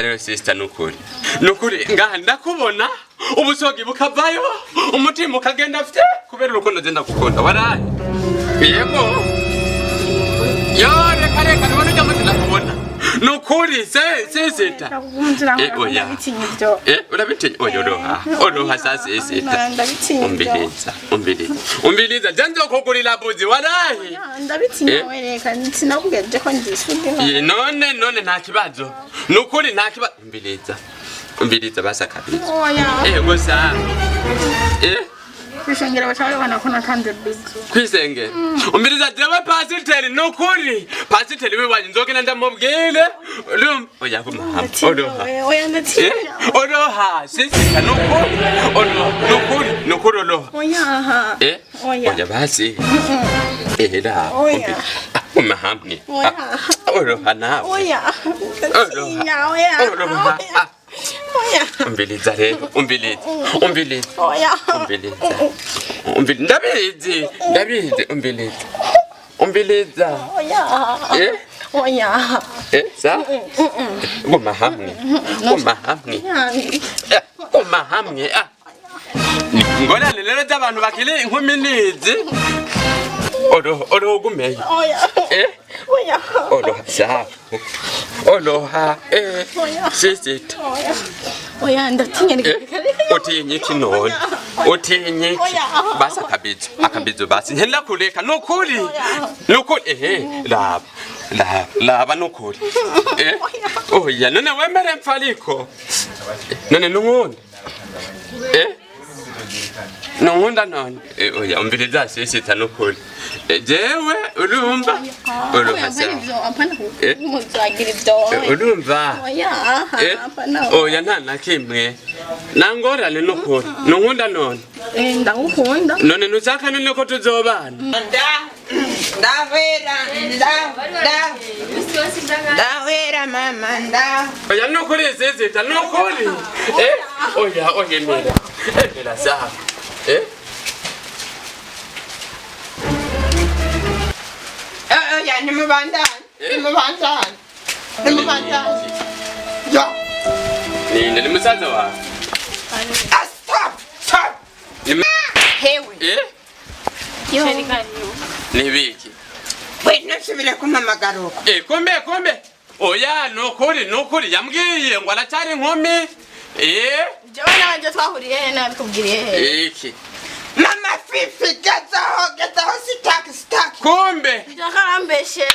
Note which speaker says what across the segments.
Speaker 1: rero sister nukuri ngaha ndakubona ubusogi bukavayo umutima ukagenda afite kubera urukundo genda gukunda waraye yego yo reka none ujya mutila kubona nukuri seta oya urabitinya oya oroha sasa seta umbiriza janzo kugurira buzi waraye
Speaker 2: ndabitinya wereka sinakugeje ko njisundi
Speaker 1: none nta kibazo nukuri nta kibazo umbiriza basa kabisa
Speaker 2: oya
Speaker 1: gusa
Speaker 2: kwishengera bachawe banakona kandi bizu
Speaker 1: kwisenge umbiriza jewe pasiteri nukuri pasiteri we wanje nzogena ndamubwire oya kuma
Speaker 2: oya ndatinya
Speaker 1: oroha sisi nukuri oroha oya basi era uma hamwe oroha nawe
Speaker 2: oya ndatinya oya
Speaker 1: umbiriza rero umbiriza ndabizi umbiriza
Speaker 2: oya
Speaker 1: sa guma hamwe ngorane rero z'abantu bakiri inkumi nizi oroha gumeye oroha sawa oroha sisita
Speaker 2: oya ndatinya
Speaker 1: utinye iki none utinye iki basa akabizo basi nkenda kureka nukuri laba nukuri oya none wemere mfaliko none nungundi nungunda none oya umbiriza sisita nukuri jewe urumva urumva oya nta na kimwe nangorane nukuri nungunda none
Speaker 2: ndagukunda
Speaker 1: none nuzaka none ko tuzobana
Speaker 3: ndawera mama
Speaker 1: oya nukuri sisita nukuri oya emera sawa
Speaker 3: ya nimubandane yo
Speaker 1: ni musaza wa
Speaker 3: stop hewe
Speaker 1: ni biki
Speaker 3: we nasubire kumamagaro
Speaker 1: kombe oya nukuri yambwiye ngo aracyari inkumi
Speaker 2: jewe nanje twahuriye nabikubwiriye
Speaker 1: iki
Speaker 3: mama fifi gezaho sitaki
Speaker 1: kumbe
Speaker 2: ndakarambeshera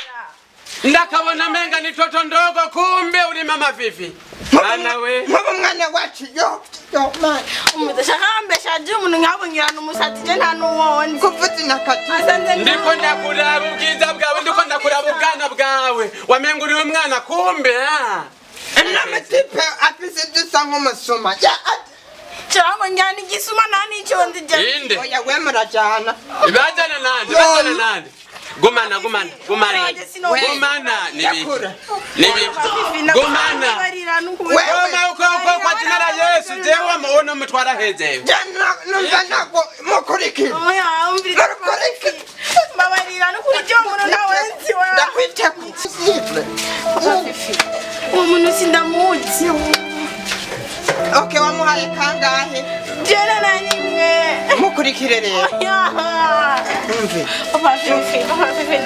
Speaker 1: ndakabona menga ni toto ndogo kumbe uri mama fifi bana we
Speaker 3: mubu mwana wacu yo man
Speaker 2: umudashakambesha je umuntu nkabongirana umusatsi je nta nuwoni
Speaker 3: kuvuza nakati
Speaker 1: ndiko ndakuraba ubwiza bwawe ndiko ndakuraba ubwana bwawe wamenga uri umwana kumbe
Speaker 3: n'amatipe afise dusa nk'umusuma
Speaker 2: cyangwa njyana igisuma nani cyo ndije
Speaker 1: inde
Speaker 3: oya we murajana
Speaker 1: ibajana nande gumana nibi gumana goma uko kwa jina la Yesu jewe muone mutwara hezewe
Speaker 3: numva nako mukurikira
Speaker 2: oya umvira
Speaker 3: mukurikira
Speaker 2: babarira no kuri cyo umuntu nawenzi wa
Speaker 3: ndakwita ku sifle
Speaker 2: umuntu sindamuzi
Speaker 3: okay wamuhaye kangahe
Speaker 2: jena nanimwe
Speaker 3: mukurikire rero umve
Speaker 2: papa fifi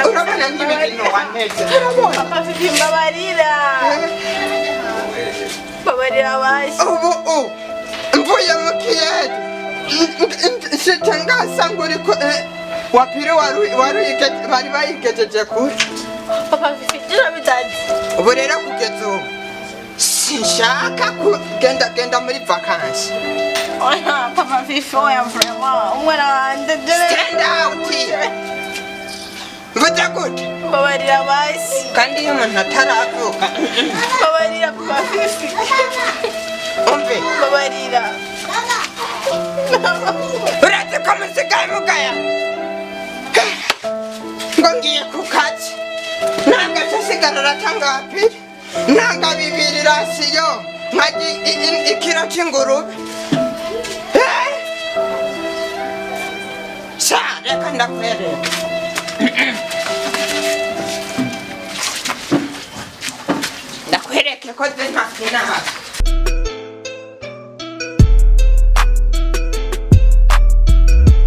Speaker 3: urabona n'ibintu waneze
Speaker 2: papa fifi babarira basi
Speaker 3: ubu mvuye mu kiyede nshitangasa nguri ko wapire bari bayigejeje kuri
Speaker 2: papa fifi jira bitazi
Speaker 3: ubu rero kugeza ubu sinshaka kugenda muri vakansi
Speaker 2: oya papa fifi oya vraiment umwana wanje
Speaker 3: stand out mvuze gute
Speaker 2: babarira basi
Speaker 3: kandi iyo umuntu ataravuka
Speaker 2: babarira papa fifi
Speaker 3: umve
Speaker 2: babarira
Speaker 3: uretse ko musigaye mugaya ngo ngiye ku kazi ntabwo asigara aratangapira ntabwo bibiri rasiyo nkajya ikiro cy'ingurube sha reka ndakwereka ndakwereke nikoze ntafite nabi